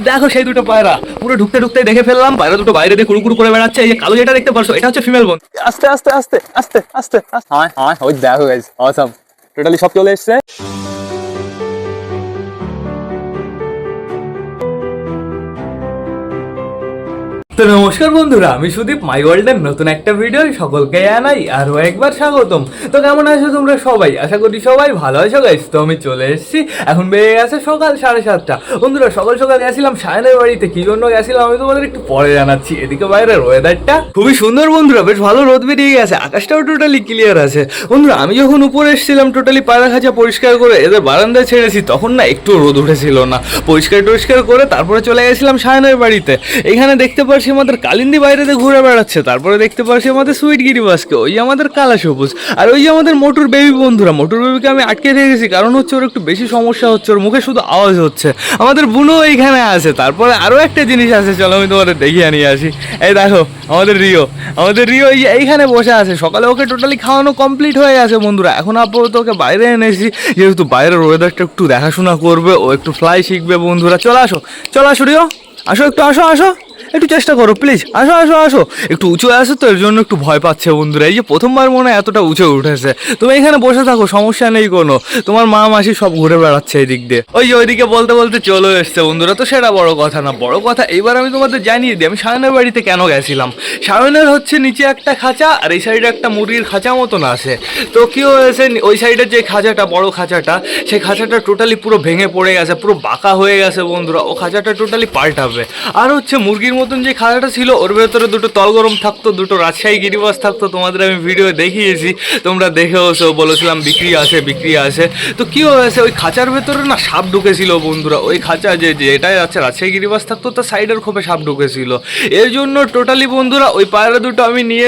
দেখো সেই দুটো পায়রা পুরো ঢুকতে ঢুকতে দেখে ফেললাম। পায়রা দুটো বাইরে দিয়ে কুড়ুকুড়ু করে বেড়াচ্ছে। এই যে কালো যেটা দেখতে পারছো এটা হচ্ছে ফিমেল বোন। আস্তে আস্তে আস্তে আস্তে আস্তে হ্যাঁ হ্যাঁ ওই দেখো গাইস অসাম টোটালি সব চলে এসছে। তো নমস্কার বন্ধুরা, আমি সুদীপ মাই ওয়ার্ল্ডের নতুন একটা ভিডিও সকলকে জানাই আরও একবার স্বাগতম। তো কেমন আছো তোমরা সবাই? আশা করি সবাই ভালো আছো গাইস। তো আমি চলে এসেছি, এখন বেড়ে গেছে সকাল 7:30। বন্ধুরা সকাল সকাল গেছিলাম সায়নের বাড়িতে। কি জন্য গেছিলাম আমি তোমাদের একটু পরে জানাচ্ছি। এদিকে বাইরের ওয়েদারটা খুবই সুন্দর বন্ধুরা, বেশ ভালো রোদ বেরিয়ে গেছে, আকাশটাও টোটালি ক্লিয়ার আছে। বন্ধুরা আমি যখন উপরে এসেছিলাম টোটালি পায়রা খাঁচা পরিষ্কার করে এদের বারান্দায় ছেড়েছি, তখন না একটু রোদ উঠেছিল না। পরিষ্কার করে তারপরে চলে গেছিলাম সায়নের বাড়িতে। এখানে দেখতে পাচ্ছি আমাদের কালিন্দী বাইরেতে ঘুরে বেড়াচ্ছে। তারপরে দেখতে পাচ্ছি আমাদের সুইট গিরিবাসকে, ওই আমাদের কালা সবুজ, আর ওই যে আমাদের মোটর বেবি। বন্ধুরা মোটর বেবিকে আমি আটকে রেখেছি, কারণ হচ্ছে ওর একটু বেশি সমস্যা হচ্ছে, ওর মুখে শুধু আওয়াজ হচ্ছে। আমাদের বুনো এইখানে আছে। তারপরে আরও একটা জিনিস আছে, চলো আমি তোমাদের দেখিয়ে নিয়ে আসি। এই দেখো আমাদের রিও এইখানে বসে আছে। সকালে ওকে টোটালি খাওয়ানো কমপ্লিট হয়ে গেছে বন্ধুরা। এখন আপাতত ওকে বাইরে এনেছি, যেহেতু বাইরের ওয়েদারটা একটু দেখাশোনা করবে, ও একটু ফ্লাই শিখবে। বন্ধুরা চলে আসো রিও, আসো একটু চেষ্টা করো প্লিজ, আসো একটু উঁচু আসো তো, এর জন্য একটু ভয় পাচ্ছে বন্ধুরা। এই যে প্রথমবার মনে হয় এতটা উঁচু উঠেছে। তুমি এখানে বসে থাকো, সমস্যা নেই কোনো। তোমার মা মাসি সব ঘুরে বেড়াচ্ছে এই দিক দিয়ে। ওইদিকে বলতে চলে এসছে বন্ধুরা। তো সেটা বড় কথা না, বড় কথা এইবার আমি তোমাদের জানিয়ে দিই আমি সায়নের বাড়িতে কেন গেছিলাম। সায়নের হচ্ছে নিচে একটা খাঁচা আর এই সাইডে একটা মুরগির খাঁচা মতন আছে। তো কি হয়েছে, ওই সাইডের যে খাঁচাটা, বড় খাঁচাটা, সেই খাঁচাটা টোটালি পুরো ভেঙে পড়ে গেছে, পুরো বাঁকা হয়ে গেছে বন্ধুরা। ও খাঁচাটা টোটালি পাল্টাবে। আর হচ্ছে মুরগির মতন যে খাঁচাটা ছিল ওর ভেতরে দুটো তলগরম থাকতো, দুটো রাজশাহী গিরিবাস থাকতো। তোমাদের আমি ভিডিও দেখিয়েছি, তোমরা দেখেওছো, বলেছিলাম বিক্রি আছে। তো কি হয়েছে, ওই খাঁচার ভেতরে না সাপ ঢুকেছিল বন্ধুরা। ওই খাঁচা যেটাই আছে রাজশাহী গিরিবাস থাকতো, তার সাইডের খোপে সাপ ঢুকেছিল। এর জন্য টোটালি বন্ধুরা ওই পায়রা দুটো আমি নিয়ে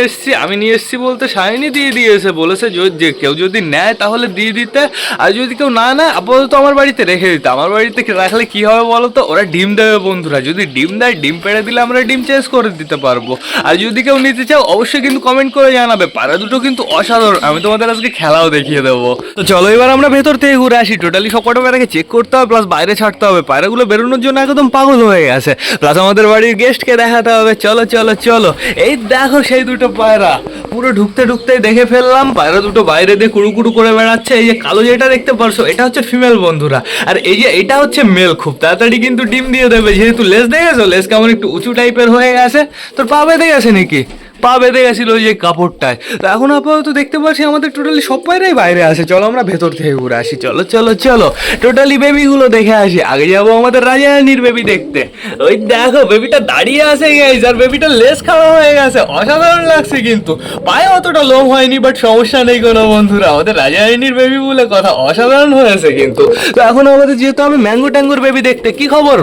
এসেছি বলতে সায়নী দিয়ে দিয়েছে, বলেছে যে কেউ যদি নেয় তাহলে দিয়ে দিতে, আর যদি কেউ না নেয় আপাতত আমার বাড়িতে রেখে দিতে। আমার বাড়িতে রাখলে কি হবে বলো তো, ওরা ডিম দেবে বন্ধুরা। যদি ডিম দেয়, ডিম পেড়ে দিলে আমরা ডিম চেঞ্জ করে দিতে পারবো। আর যদি কেউ নিতে চাও অবশ্যই কিন্তু কমেন্ট করে জানাবে। পায়রা দুটো কিন্তু অসাধারণ, আমি তোমাদের আজকে খেলাও দেখিয়ে দেবো। তো চলো এবার আমরা ভেতর থেকে ঘুরে আসি। টোটালি সব কটা পায়রাকে চেক করতে হবে, প্লাস বাইরে ছাড়তে হবে। পায়রাগুলো বেরোনোর জন্য একদম পাগল হয়ে গেছে, প্লাস আমাদের বাড়ির গেস্টকে দেখাতে হবে। চলো এই দেখো সেই দুটো পায়রা পুরো ঢুকতে দেখে ফেললাম। পায়রা দুটো বাইরে দিয়ে কুড়ুকুড়ু করে বেড়াচ্ছে। এই যে কালো যেটা দেখতে পারছো এটা হচ্ছে ফিমেল বন্ধুরা, আর এই যে এটা হচ্ছে মেল। খুব তাড়াতাড়ি কিন্তু ডিম দিয়ে দেবে, যেহেতু লেজ দেখেছো, লেজ কেমন একটু উঁচু টাইপের হয়ে গেছে। তোর পা বেঁধে গেছে নাকি? পা বেঁধে গেছিল ওই যে কাপড়টায়। তো এখন আপাতত দেখতে পাচ্ছি আমাদের টোটালি সব পায়রাই বাইরে আছে। চলো আমরা ভেতর থেকে ঘুরে আসি। চলো টোটালি বেবিগুলো দেখে আসি। আগে যাবো আমাদের রাজারানীর বেবি দেখতে। ওই দেখো বেবিটা দাঁড়িয়ে আছে গাইস, আর বেবিটার লেজ খাওয়া হয়ে গেছে, অসাধারণ লাগছে। কিন্তু পায়ে অতটা লোম হয়নি, বাট সমস্যা নেই কোনো বন্ধুরা। আমাদের রাজারানীর বেবি বলে কথা, অসাধারণ হয়েছে কিন্তু। তো এখন আমাদের যেহেতু আমি ম্যাঙ্গো ট্যাঙ্গোর বেবি দেখতে, কি খবর?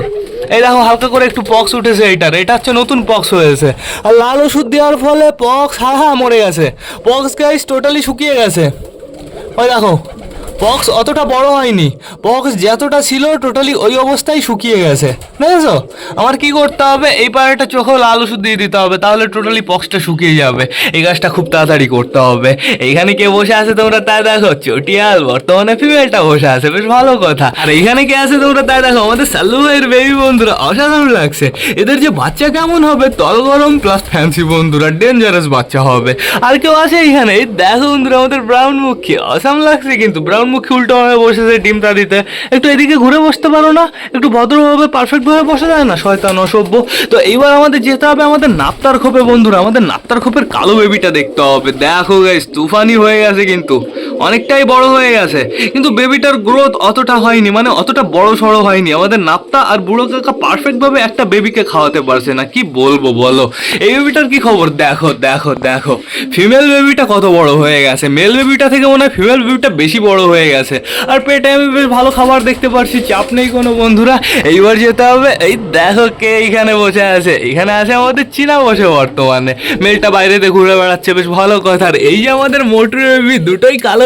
এই দেখো হালকা করে একটু পক্স উঠেছে এটা হচ্ছে নতুন পক্স হয়েছে। আর লাল ওষুধ দেওয়ার ফলে পক্স মরে গেছে। পক্স গাইস টোটালি শুকিয়ে গেছে। ওই দেখো পক্স অতটা বড় হয়নি, পক্স যতটা ছিল টোটালি ওই অবস্থায় শুকিয়ে গেছে, বুঝেছো? আমার কি করতে হবে, এই পায়রাটা চোখেও লাল ওষুধ দিয়ে দিতে হবে, তাহলে টোটালি পক্সটা শুকিয়ে যাবে। এই কাজটা খুব তাড়াতাড়ি করতে হবে। এইখানে কে বসে আছে তোমরা তাই দেখো, চটিয়াল বর্তমানে ফিমেলটা বসে আছে, বেশ ভালো কথা। আর এইখানে কে আছে তোমরা তাই দেখো, আমাদের সাল্লু ভাইয়ের বেবি বন্ধুরা, অসাধারণ লাগছে। এদের যে বাচ্চা কেমন হবে, তল গরম প্লাস ফ্যান্সি বন্ধুরা, ডেঞ্জারাস বাচ্চা হবে। আর কেউ আছে এইখানে, এই দেখো বন্ধুরা আমাদের ব্রাউন মুখী, অসাম লাগছে কিন্তু। ব্রাউন মুখী উল্টো ভাবে বসেছে ডিমটা দিতে। একটু এদিকে ঘুরে বসতে পারো না? একটু ভদ্রভাবে পারফেক্ট ভাবে বসা যায় না? শয়তান অসভ্য। তো এইবার আমাদের যেতে হবে আমাদের নাপ্তার খোপে বন্ধুরা। আমাদের নাপ্তার খোপের কালো বেবিটা দেখতে হবে। দেখো গাইস তুফানি হয়ে গেছে, কিন্তু অনেকটাই বড় হয়ে গেছে, কিন্তু বেবিটার গ্রোথ অতটা হয়নি, মানে অতটা বড় সড়ো হয়নি। আমাদের নাপ্তা আর বুড়ো কাকা পারফেক্ট ভাবে একটা বেবিকে খাওয়াতে পারছে না, কি বলবো বলো। এই বেবিটার কি খবর? দেখো ফিমেল বেবিটা কত বড় হয়ে গেছে। মেল বেবিটা থেকে মনে হয় ফিমেল বেবিটা বেশি বড় হয়ে গেছে। আর পেটে আমি বেশ ভালো খাবার দেখতে পারছি, চাপ নেই কোনো বন্ধুরা। এইবার যেতে হবে, এই দেখো কে এইখানে বসে আছে। এখানে আছে আমাদের চীনা বসে বর্তমানে। মেলটা বাইরেতে ঘুরে বেড়াচ্ছে, বেশ ভালো কথা। আর এই যে আমাদের মোটর বেবি, দুটোই কালো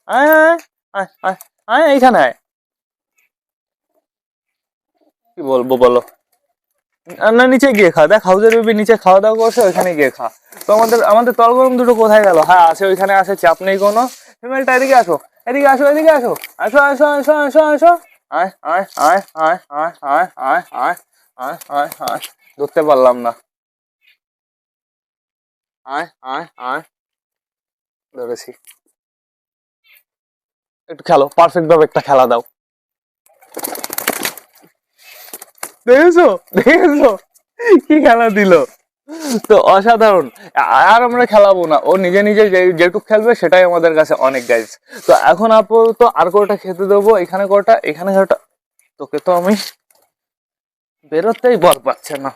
আয় আয় আয় আয় আয় এইখানে আয়। কি বলবো বলো? না নিচে গিয়ে খা, দেখ হাউজের বেবি নিচে খাওয়া দাওয়া করছে, ওইখানে গিয়ে খা। তো আমাদের আমাদের তলগরম দুটো কোথায় গেল? হ্যাঁ আছে, ওইখানে আছে, চাপ নেই কোনো। ফিমেলটা এদিকে আসো, এদিকে আসো, এদিকে আসো, আসো আসো আসো আসো আসো। আয় আয় আয় আয় আয় আয় আয় আয় আয় আয় আয়। ধরতে পারলাম না। আয় আয় আয়, ধরেছি। একটু খেলো, পারফেক্ট ভাবে একটা খেলা দাও। দেখেছো দেখেছো কি খেলা দিল? তো অসাধারণ। আর আমরা খেলাবো না, ও নিজে নিজে যেটুক খেলবে সেটাই আমাদের কাছে অনেক গাইজ। তো এখন আপাতত আর কটা খেতে দেবো, এখানে কটা, এখানে কটা। তোকে তো আমি বেরোতেই বল পাচ্ছে না।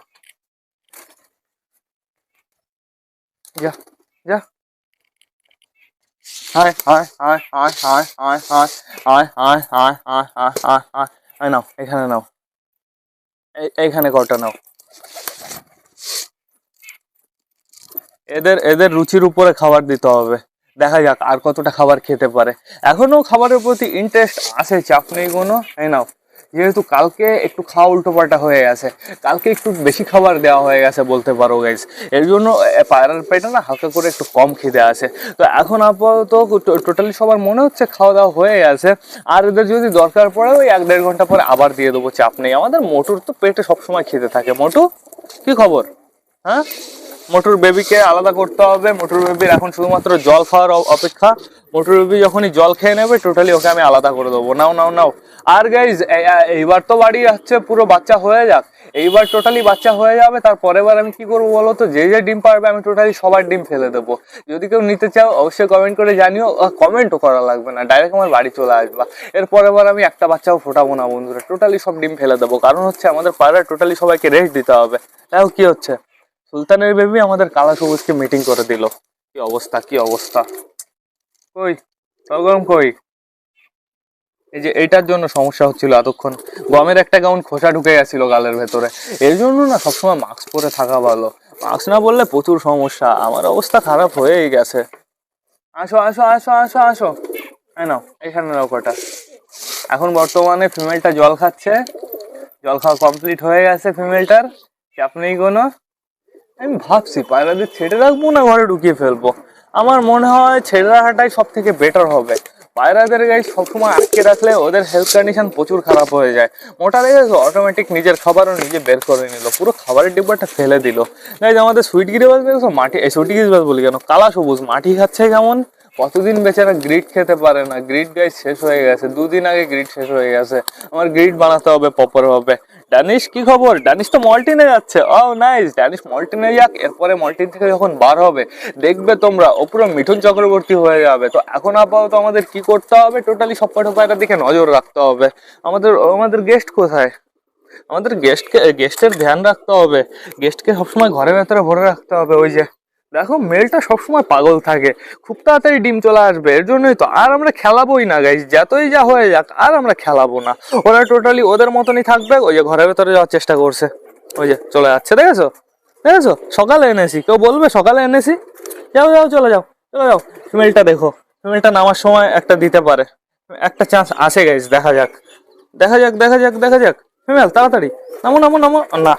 যা যা। হায় হায় হায় হায় হায় হায় হায় হায় হায় হায় হায় হায় হায় হায়। নাও এখানে নাও, এইখানে কটা নাও। এদের এদের রুচির উপরে খাবার দিতে হবে, দেখা যাক আর কতটা খাবার খেতে পারে। এখনো খাবারের প্রতি ইন্টারেস্ট আছে, চাপ নেই কোনো। এই নাও, যেহেতু কালকে একটু খাওয়া উল্টো পাল্টা হয়ে গেছে, কালকে একটু বেশি খাবার দেওয়া হয়ে গেছে বলতে পারো গাইজ, এর জন্য পায়রার পেটে না হালকা করে একটু কম খিদে আছে। তো এখন আপাতত টোটালি সবার মনে হচ্ছে খাওয়া দাওয়া হয়ে গেছে। আর এদের যদি দরকার পড়ে ওই 1-1.5 ঘন্টা পরে আবার দিয়ে দেবো, চাপ নেই। আমাদের মোটুর তো পেটে সবসময় খিদে থাকে। মোটু কি খবর? হ্যাঁ, মোটুর বেবিকে আলাদা করতে হবে। মোটুর বেবির এখন শুধুমাত্র জল খাওয়ার অপেক্ষা। মোটুর বেবি যখনই জল খেয়ে নেবে টোটালি ওকে আমি আলাদা করে দেবো। নাও নাও নাও। আর গাইজ এইবার তো বাড়ি যাচ্ছে, পুরো বাচ্চা হয়ে যাক, এইবার টোটালি বাচ্চা হয়ে যাবে। তার পরের বার আমি কি করবো বলো তো? যে যে ডিম পারবে আমি টোটালি সবার ডিম ফেলে দেবো। যদি কেউ নিতে চাও অবশ্যই কমেন্ট করে জানিও। কমেন্টও করা লাগবে না, ডাইরেক্ট আমার বাড়ি চলে আসবা। এর পরের বার আমি একটা বাচ্চাও ফোটাবো না বন্ধুরা, টোটালি সব ডিম ফেলে দেবো। কারণ হচ্ছে আমাদের পাড়ায় টোটালি সবাইকে রেস্ট দিতে হবে। দেখো কি হচ্ছে, সুলতানের বেবি আমাদের কালা সবুজকে মিটিং করে দিল। কি অবস্থা, কি অবস্থা। কই গরম কই? এই যে এইটার জন্য সমস্যা হচ্ছিল এতক্ষণ, গমের একটা গাউন খোসা ঢুকে গেছিল গালের ভেতরে। এর জন্য না সবসময় মাস্ক পরে থাকা ভালো, মাস্ক না পরলে প্রচুর সমস্যা। আমার অবস্থা খারাপ হয়েই গেছে। আসো আসো আসো আসো আসো। এই নাও, এখানে নাও কটা। এখন বর্তমানে ফিমেলটা জল খাচ্ছে, জল খাওয়া কমপ্লিট হয়ে গেছে ফিমেলটার, চাপ নেই কোনো। আমি ভাবছি পায়রাদের ছেড়ে রাখবো না ঘরে ঢুকিয়ে ফেলবো। আমার মনে হয় ছেড়ে রাখাটাই সব থেকে বেটার হবে। পায়রাদের গায়ে সবসময় আটকে রাখলে ওদের হেলথ কন্ডিশন প্রচুর খারাপ হয়ে যায়। মোটা দেখেছো অটোমেটিক নিজের খাবারও নিজে বের করে নিল, পুরো খাবারের ডিব্বাটা ফেলে দিল। গাইজ আমাদের সুইট গিরিবাজ দেখেছো, মাটি, সুইট গিরিবাজ বলি কেন, কালা সবুজ মাটি খাচ্ছে কেমন। কতদিন বেচারা গ্রিড খেতে পারে না, গ্রিড গাইজ শেষ হয়ে গেছে, 2 দিন আগে গ্রিড শেষ হয়ে গেছে। আমার গ্রিড বানাতে হবে প্রপার ভাবে। ড্যানিশ কি খবর? ড্যানিশ তো মল্টিনে যাচ্ছে। ও নাইস, ড্যানিশ মল্টিনে যাক। এরপরে মল্টিন থেকে যখন বার হবে দেখবে তোমরা ও পুরো মিঠুন চক্রবর্তী হয়ে যাবে। তো এখন আপাতত আমাদের কি করতে হবে, টোটালি সব কটা পায়রার দিকে নজর রাখতে হবে। আমাদের আমাদের গেস্ট কোথায়? আমাদের গেস্টের ধ্যান রাখতে হবে। গেস্টকে সবসময় ঘরের ভেতরে ভরে রাখতে হবে। ওই যে দেখো মেলটা সবসময় পাগল থাকে, খুব তাড়াতাড়ি ডিম চলে আসবে। এর জন্যই তো আর আমরা খেলাবোই না গাইজ, যতই যা হয়ে যাক আর আমরা খেলাবো না। ওরা টোটালি ওদের মতনই থাকবে। ওই যে ঘরের ভেতরে যাওয়ার চেষ্টা করছে, ওই যে চলে যাচ্ছে, দেখেছো দেখেছো? সকালে এনেছি, কেউ বলবে সকালে এনেছি? যাও যাও, চলে যাও চলে যাও। ফিমেলটা দেখো, ফিমেলটা নামার সময় একটা দিতে পারে, একটা চান্স আছে গাইজ। দেখা যাক দেখা যাক দেখা যাক দেখা যাক। ফিমেল তাড়াতাড়ি নামো নামো নামো। না,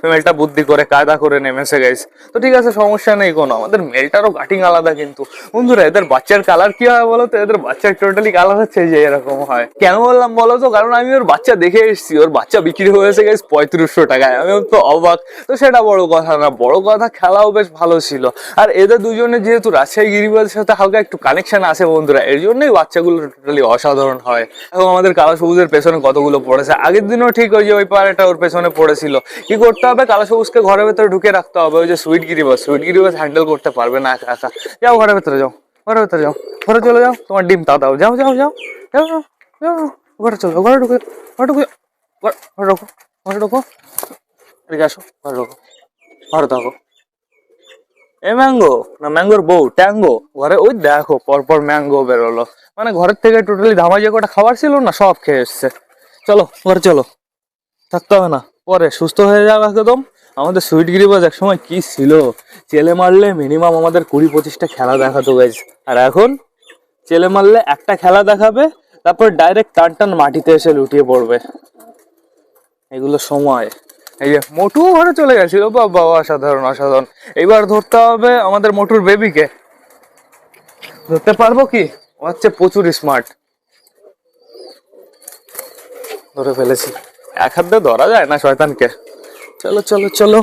ফিমেলটা বুদ্ধি করে কায়দা করে নেমেছে গাইস। তো ঠিক আছে, সমস্যা নেই কোনো। আমাদের মেলটারও কাটিং আলাদা কিন্তু বন্ধুরা। এদের বাচ্চার কালার কি হয় বলো তো? এদের বাচ্চার টোটালি কালার হচ্ছে যে এরকম হয়। কেন বললাম বলো তো? কারণ আমি ওর বাচ্চা দেখে এসেছি, ওর বাচ্চা বিক্রি হয়েছে গাইস 3500 টাকায়। আমি তো অবাক। তো সেটা বড় কথা না, বড় কথা খেলাও বেশ ভালো ছিল। আর এদের দুজনে যেহেতু রাজশাহী গিরিবাজের সাথে হালকা একটু কানেকশন আছে বন্ধুরা, এর জন্যই বাচ্চাগুলো টোটালি অসাধারণ হয়। এবং আমাদের কালা সবুজের পেছনে কতগুলো পড়েছে, আগের দিনও ঠিক ওই যে ওই পাড়াটা ওর পেছনে পড়েছিল। কি করতে হবে, কালা সবুজকে ঘরের ভেতরে ঢুকে রাখতে হবে। ওই যে সুইট গিরিবাজ হ্যান্ডেল করতে পারবে না একা একা। যাও ঘরের ভেতরে যাও, ঘরের ভেতরে যাও, ঘরে চলে যাও, তোমার ডিম তা দাও। যাও যাও যাও যাও যাও যাও, ঘরে চলো, ঘরে ঢুকে, ঘরে ঢুকে, ঘরে ঢোকো, ঘরে ঢোকো, এদিকে আসো, ঘরে ঢোকো, ঘরে থাকো। এ ম্যাঙ্গো না ম্যাঙ্গোর বউ ট্যাঙ্গো ঘরে। ওই দেখো পরপর ম্যাঙ্গো বেরোলো, মানে ঘরের থেকে টোটালি ধামা যে কটা খাবার ছিল না সব খেয়ে এসছে। চলো ঘরে চলো, থাকতে হবে না, পরে সুস্থ হয়ে যাবে একদম। আমাদের সুইট গিরিবাজ এক সময় কি ছিল, চেলে মারলে মিনিমাম আমাদের 20-25টা খেলা দেখাতো গাইজ। আর এখন চেলে মারলে একটা খেলা দেখাবে, তারপর ডাইরেক্ট টান টান মাটিতে এসে লুটিয়ে পড়বে। এগুলো সময়। এই যে মোটু ঘরে চলে গেছিল, বাবা অসাধারণ অসাধারণ। এইবার ধরতে হবে আমাদের মোটুর বেবিকে। ধরতে পারবো কি? ও হচ্ছে প্রচুর স্মার্ট। ধরে ফেলেছি। এক হাত দিয়ে ধরা যায় না শয়তানকে। চলো চলো চলো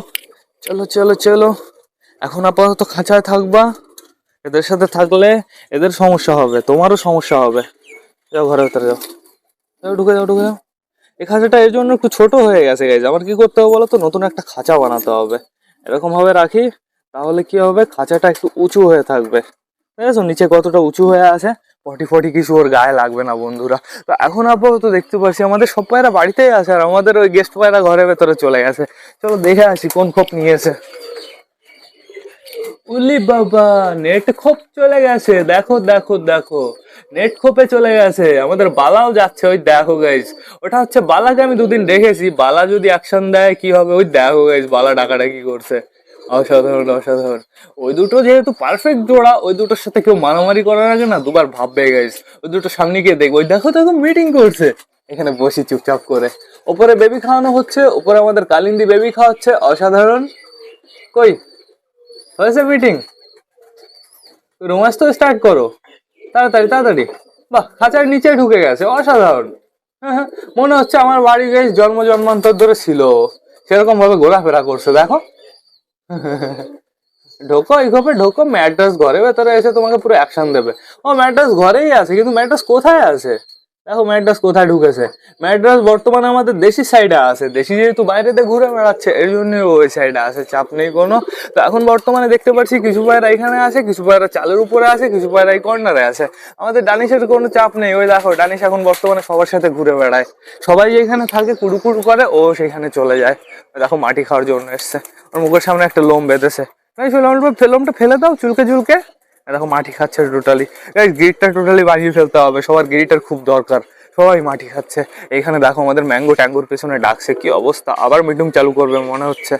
চলো চলো চলো। এখন আপাতত খাঁচায় থাকবা। এদের সাথে থাকলে এদের সমস্যা হবে, তোমারও সমস্যা হবে। যাও ঘরের ভেতরে যাও, যাও ঢুকে যাও ঢুকে যাও। এই খাঁচাটা এর জন্য একটু ছোট হয়ে গেছে গাইজ। আমার কি করতে হবে বলো তো, নতুন একটা খাঁচা বানাতে হবে। এরকম ভাবে রাখি, তাহলে কি হবে, খাঁচাটা একটু উঁচু হয়ে থাকবে। ঠিক আছে, নিচে কতটা উঁচু হয়ে আছে, পটি ফটি কিছু ওর গায়ে লাগবে না বন্ধুরা। তো এখন আপাতত দেখতে পাচ্ছি আমাদের সব পায়রা বাড়িতেই আছে, আর আমাদের ওই গেস্ট পায়রা ঘরের ভেতরে চলে গেছে। চলো দেখে আসি কোন খোপ নিয়েছে। উলি বাবা, নেট খোপ চলে গেছে, দেখো দেখো দেখো, নেট খোপে চলে গেছে। আমাদের বালাও যাচ্ছে, ওই দেখো গাইস। ওটা হচ্ছে বালাকে আমি দুদিন দেখেছি, বালা যদি অ্যাকশন দেয় কি হবে, ওই দেখো গাইস বালা ডাকাটা কি করছে। অসাধারণ অসাধারণ। ওই দুটো যেহেতু পারফেক্ট জোড়া, ওই দুটোর সাথে কেউ মারামারি করার আগে না দুবার ভাববে গাইস। ওই দুটো সামনে গিয়ে দেখবো, ওই দেখো দেখো মিটিং করছে। এখানে বসি চুপচাপ করে। ওপরে বেবি খাওয়ানো হচ্ছে, ওপরে আমাদের কালিন্দি বেবি খাওয়াচ্ছে, অসাধারণ। কই হয়েছে মিটিং? রোমান্স তো স্টার্ট করো, তাড়াতাড়ি তাড়াতাড়ি। বাহ, খাঁচার নিচে ঢুকে গেছে, অসাধারণ। হ্যাঁ হ্যাঁ, মনে হচ্ছে আমার বাড়ি গেছে জন্ম জন্মান্তর ধরে ছিল, সেরকম ভাবে ঘোরাফেরা করছে দেখো। ঢোকো এই ঘরে ঢোকো, ম্যাড্রাস ঘরে ভেতরে এসে তোমাকে পুরো অ্যাকশন দেবে। ও ম্যাড্রাস ঘরেই আছে, কিন্তু ম্যাড্রাস কোথায় আছে? দেখো ম্যাড্রাস কোথায় ঢুকেছে। ম্যাড্রাস বর্তমানে আমাদের দেশি সাইডে আছে, দেশি যেহেতু বাইরেতে ঘুরে বেড়াচ্ছে এর জন্য ওই সাইডে আছে, চাপ নেই কোনো। তো এখন বর্তমানে দেখতে পাচ্ছি কিছু পায়রা এখানে আছে, কিছু পায়রা চালের উপরে আছে, কিছু পায়রা এই কর্নারে আছে। আমাদের ডানিশের কোনো চাপ নেই, ওই দেখো ডানিশ এখন বর্তমানে সবার সাথে ঘুরে বেড়ায়। সবাই যেখানে থাকে কুড়ু কুড়ু করে, ও সেখানে চলে যায়। দেখো মাটি খাওয়ার জন্য এসছে, ওর মুখের সামনে একটা লোম বেঁধেছে। লোমটা ফেলে দাও চুলকে চুলকে। দেখো মাটি খাচ্ছে টোটালি। গিরিটটা টোটালি বানিয়ে ফেলতে হবে, সবার গিরিটার খুব দরকার। সবাই মাটি খাচ্ছে। এখানে দেখো আমাদের ম্যাঙ্গো ট্যাঙ্গোর পেছনে ডাকছে, কি অবস্থা, আবার মিটিং চালু করবে মনে হচ্ছে।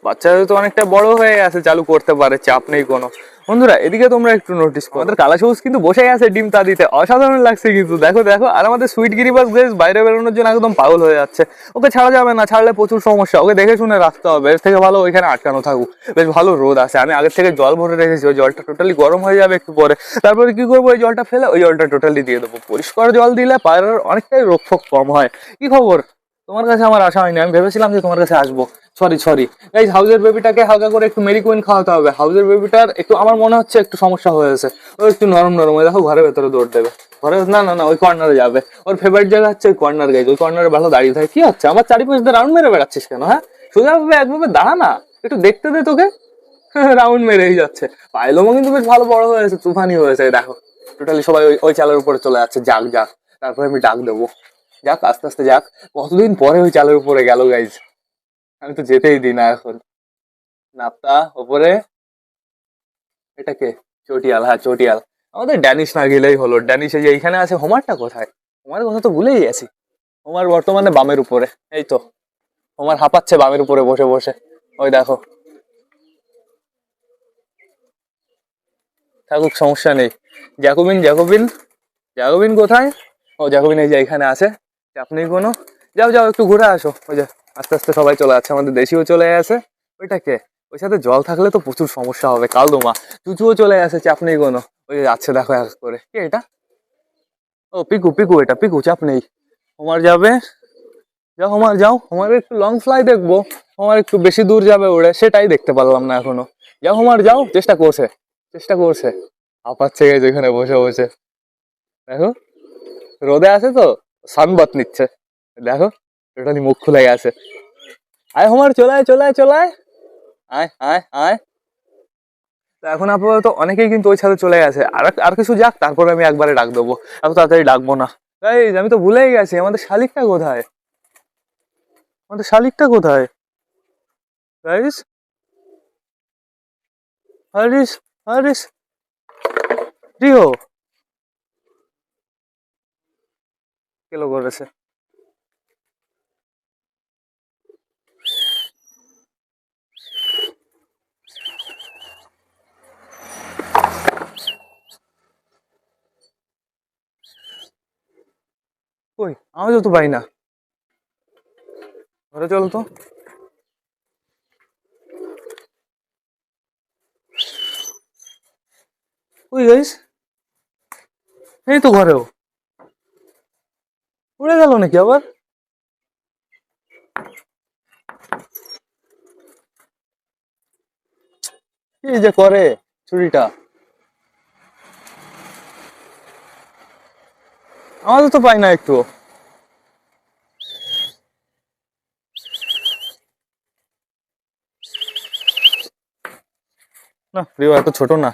বাচ্চাদের তো অনেকটা বড় হয়ে গেছে, চালু করতে পারে, চাপ নেই কোনো। বন্ধুরা এদিকে তোমরা একটু নোটিস করো, আমাদের কালা সবুজ কিন্তু বসে আছে ডিম তা দিতে, অসাধারণ লাগছে কিন্তু, দেখো দেখো। আর আমাদের সুইট গিরিবাস বেশ বাইরে বেরোনোর জন্য একদম পাগল হয়ে যাচ্ছে। ওকে ছাড়া যাবে না, ছাড়লে প্রচুর সমস্যা, ওকে দেখে শুনে রাখতে হবে। এর থেকে ভালো ওইখানে আটকানো থাকুক। বেশ ভালো রোদ আছে, আমি আগের থেকে জল ভরে রেখেছি, ওই জলটা টোটালি গরম হয়ে যাবে একটু পরে। তারপরে কি করবো, ওই জলটা ফেলে ওই জলটা টোটালি দিয়ে দেবো। পরিষ্কার জল দিলে পায়রার অনেকটাই রোগ ফোগ কম হয়। কি খবর? তোমার কাছে আমার আশা হয়নি, আমি ভেবেছিলাম যে তোমার কাছে আসবো। সরি সরি গাইস, হাউজের বেবিটাকে হালকা করে একটু মেরিকুইন খাওয়াতে হবে। হাউজের বেবিটার একটু আমার মনে হচ্ছে একটু সমস্যা হয়েছে, ও একটু নরম নরম। ওই দেখো ঘরের ভেতরে দৌড় দেবে, ঘরে না না না ওই কর্নারে যাবে। ওর ফেভারিট জায়গা হচ্ছে ওই কর্নার গাইজ, ওই কর্নারে ভালো দাঁড়িয়ে থাকে। কি হচ্ছে, আমার চারিপাশে রাউন্ড মেরে বেড়াচ্ছিস কেন? হ্যাঁ, সোজা ভাবে একভাবে দাঁড়া না, একটু দেখতে দে তোকে। রাউন্ড মেরেই যাচ্ছে। পাইলোমও কিন্তু বেশ ভালো বড় হয়েছে, তুফানি হয়েছে। দেখো টোটালি সবাই ওই ওই চালের উপরে চলে যাচ্ছে, যাক যাক। তারপরে আমি ডাক দেবো, যাক আস্তে আস্তে যাক। কতদিন পরে ওই চালের উপরে গেল গাইজ, আমি তো যেতেই দিই না এখন। নাপ্তা ওপরে, এটা কে? চটিয়াল, হ্যাঁ চটিয়াল। আমাদের ড্যানিশ না গেলেই হলো। ড্যানিশ এই যে এইখানে আছে। হোমারটা কোথায়? হোমারের কথা তো ভুলেই গেছি। হোমার বর্তমানে বামের উপরে, এই তো হোমার হাঁপাচ্ছে বামের উপরে বসে বসে, ওই দেখো। থাকুক, সমস্যা নেই। জ্যাকোবিন জ্যাকোবিন জ্যাকোবিন কোথায়? ও জ্যাকোবিন এই যে এখানে আছে, চাপ নেই কোনো। যাও যাও একটু ঘুরে আসো। ওই যে আস্তে আস্তে সবাই চলে যাচ্ছে, আমাদের দেশিও চলে গেছে। ওইটা কে? ওই সাথে জল থাকলে তো প্রচুর সমস্যা হবে। কালদোমা চুচুও চলে গেছে, চাপ নেই কোনো। ওই যে যাচ্ছে দেখো এক করে, কে এটা? ও পিকু পিকু, এটা পিকু, চাপ নেই। হোমার যাবে, যাও হোমার যাও। হোমার একটু লং ফ্লাই দেখবো, হোমার একটু বেশি দূর যাবে উড়ে, সেটাই দেখতে পারলাম না এখনো। যাও হোমার যাও, চেষ্টা করছে চেষ্টা করছে। হাঁপাচ্ছে গেছে এখানে বসে বসে, দেখো। রোদে আছে তো, সানবাত নিচ্ছে, দেখো টোটালি মুখ খুলে গেছে। আয় হোমার, চলে আয় চলে আয় চলে আয়, আয় আয় আয়। তো এখন আপাতত অনেকেই কিন্তু ওই ছাদে চলে গেছে। আর আর কিছু যাক, তারপরে আমি একবারে ডাক দেবো, এত তাড়াতাড়ি ডাকবো না। গাইস আমি তো ভুলেই গেছি, আমাদের শালিকটা কোথায়? আমাদের শালিকটা কোথায় গাইস? হারিস, হারিস, রিও কেলো করেছে। কই আওয়াজও তো পাই না, ঘরে চল তো। কই গাইস, এই তো ঘরেও। উড়ে গেল নাকি আবার? কি যে করে চুরিটা, আমাদের তো পাই না একটু। না রিও এত ছোট না।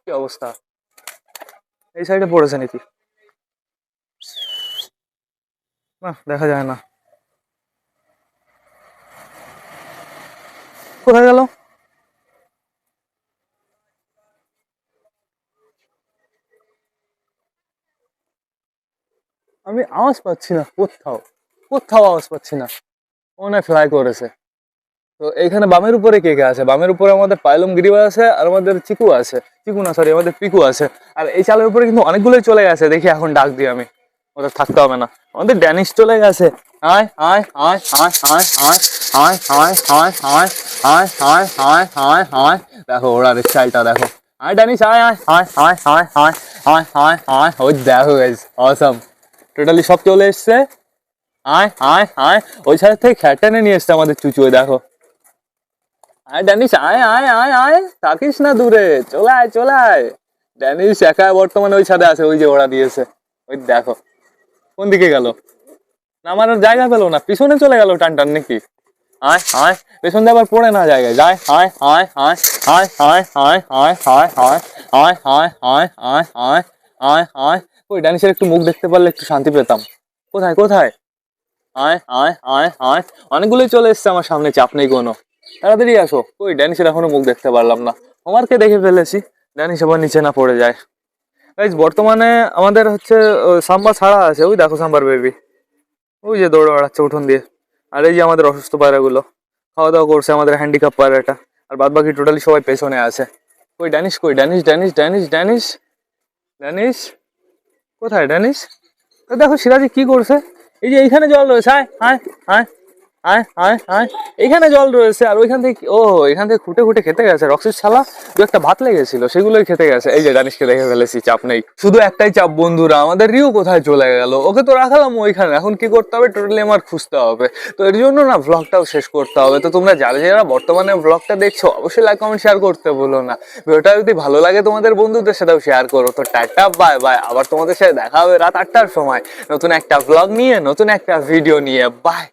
কি অবস্থা, এই সাইডে পড়েছে নাকি? না দেখা যায় না, কোথায় গেল? আমি আওয়াজ পাচ্ছি না কোথাও, কোথাও আওয়াজ পাচ্ছি না। মনে ফ্লাই করেছে। তো এইখানে বামের উপরে কে কে আছে? বামের উপরে আমাদের পাইলম গিরিবা আছে, আর আমাদের চিকু আছে, চিকু না সরি আমাদের পিকু আছে। আর এই চালের উপরে কিন্তু অনেকগুলোই চলে গেছে, দেখি এখন ডাক দিই আমি, ওদের থাকতে হবে না। আমাদের ড্যানিশ চলে গেছে। আয় আয় আয় আয় আয় আয় আয় আয় আয় আয় আয় আয় আয় আয় আয়, দেখো ওরা স্টাইলটা দেখো। আয় ড্যানিশ আয় আয় আয় আয় আয় আয় আয় আয় আয়, ওই দেখো গাইস অসাম, টোটালি সব চলে এসছে। আয় আয় আয়, ওই সাইড থেকে খ্যাট টেনে নিয়ে এসছে আমাদের চুচু, ওই দেখো। আয় ড্যানিশ আয় আয় আয় আয়, থাকিস না দূরে, চলে আয় চলে আয়। ড্যানিশ একা বর্তমানে ওই ছাদে আছে, ওই যে ওরা দিয়েছে, ওই দেখো। কোন দিকে গেল? না আমার আর জায়গা পেলো না, পিছনে চলে গেল টান টান নাকি? আয় আয়, পেছন দিয়ে আবার পড়ে না জায়গায় যায়। আয় আয় আয় আয় আয় আয় আয় আয় আয় আয় আয় আয় আয় আয় আয় আয়। ওই ড্যানিশের একটু মুখ দেখতে পারলে একটু শান্তি পেতাম। কোথায় কোথায়? আয় আয় আয় আয়, অনেকগুলোই চলে এসছে আমার সামনে, চাপ নেই কোনো, তাড়াতাড়ি আসো। ওই ড্যানিশের এখনো মুখ দেখতে পারলাম না, আমারকে দেখে ফেলেছি, ড্যানিশ আবার নিচে না পড়ে যায়। গাইস বর্তমানে আমাদের হচ্ছে সাম্বা ছাড়া আছে, ওই দেখো সাম্বার বেবি, ওই যে দৌড়ে বেড়াচ্ছে উঠোন দিয়ে। আর এই যে আমাদের অসুস্থ পায়রাগুলো খাওয়া দাওয়া করছে, আমাদের হ্যান্ডিক্যাপ পায়রাটা। আর বাদ বাকি টোটালি সবাই পেছনে আছে। ওই ড্যানিশ কই? Danish Danish Danish Danish Danish কোথায়? ড্যানিশ দেখো সিরাজি কি করছে, এই যে এইখানে জল রয়েছে। আয় আয় আয় আয় আয় আয়, এইখানে জল রয়েছে। আর ওইখান থেকে ও এখান থেকে খুঁটে খুঁটে খেতে গেছে, রক্সির শালা দু একটা ভাত লেগেছিল সেগুলোই খেতে গেছে। এই যে ডানিশকে দেখে ফেলেছি, চাপ নেই। শুধু একটাই চাপ বন্ধুরা, আমাদের রিউ কোথায় চলে গেল? ওকে তো রাখালাম ওইখানে, এখন কি করতে হবে? টোটালি আমার খুঁজতে হবে। তো এর জন্য না ব্লগটাও শেষ করতে হবে। তো তোমরা যারা যারা বর্তমানে ব্লগটা দেখছো অবশ্যই লাইক কমেন্ট শেয়ার করতে ভুলো না। ভিডিওটা যদি ভালো লাগে তোমাদের বন্ধুদের সাথেও শেয়ার করো। তো টাটা বাই বাই, আবার তোমাদের সাথে দেখা হবে রাত 8টার সময় নতুন একটা ব্লগ নিয়ে, নতুন একটা ভিডিও নিয়ে। বাই।